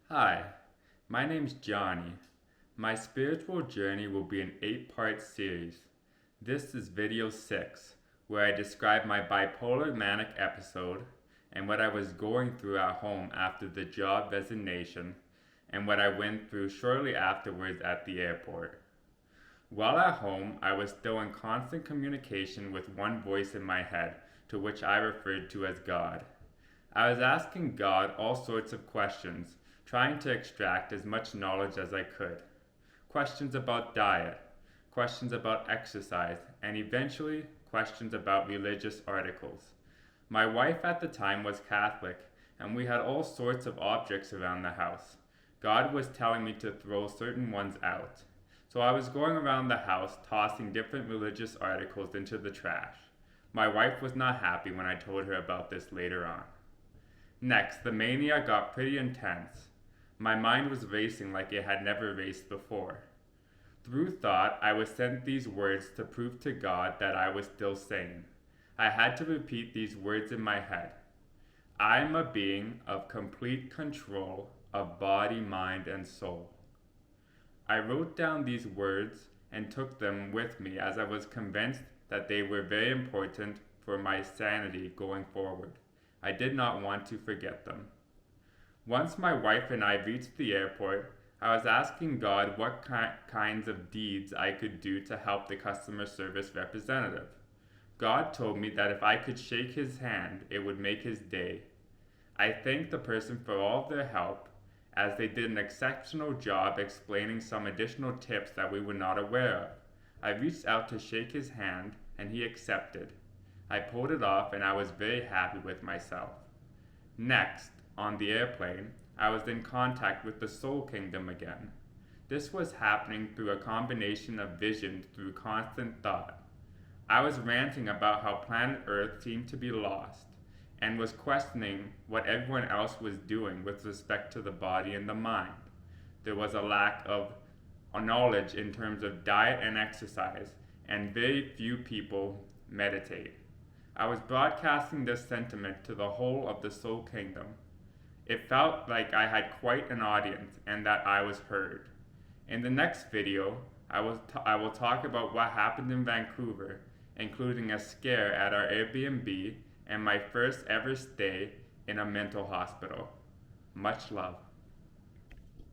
Hi, my name's Johnny. My spiritual journey will be an 8-part series. This is video 6, where I describe my bipolar manic episode and what I was going through at home after the job resignation and what I went through shortly afterwards at the airport. While at home, I was still in constant communication with one voice in my head, to which I referred to as God. I was asking God all sorts of questions, trying to extract as much knowledge as I could. Questions about diet, questions about exercise, and eventually questions about religious articles. My wife at the time was Catholic, and we had all sorts of objects around the house. God was telling me to throw certain ones out. So I was going around the house tossing different religious articles into the trash. My wife was not happy when I told her about this later on. Next, the mania got pretty intense. My mind was racing like it had never raced before. Through thought, I was sent these words to prove to God that I was still sane. I had to repeat these words in my head. I am a being of complete control of body, mind, and soul. I wrote down these words and took them with me as I was convinced that they were very important for my sanity going forward. I did not want to forget them. Once my wife and I reached the airport, I was asking God what kinds of deeds I could do to help the customer service representative. God told me that if I could shake his hand, it would make his day. I thanked the person for all of their help, as they did an exceptional job explaining some additional tips that we were not aware of. I reached out to shake his hand, and he accepted. I pulled it off, and I was very happy with myself. Next, on the airplane, I was in contact with the Soul Kingdom again. This was happening through a combination of vision through constant thought. I was ranting about how planet Earth seemed to be lost, and was questioning what everyone else was doing with respect to the body and the mind. There was a lack of knowledge in terms of diet and exercise, and very few people meditate. I was broadcasting this sentiment to the whole of the Soul Kingdom. It felt like I had quite an audience and that I was heard. In the next video, I will talk about what happened in Vancouver, including a scare at our Airbnb and my first ever stay in a mental hospital. Much love.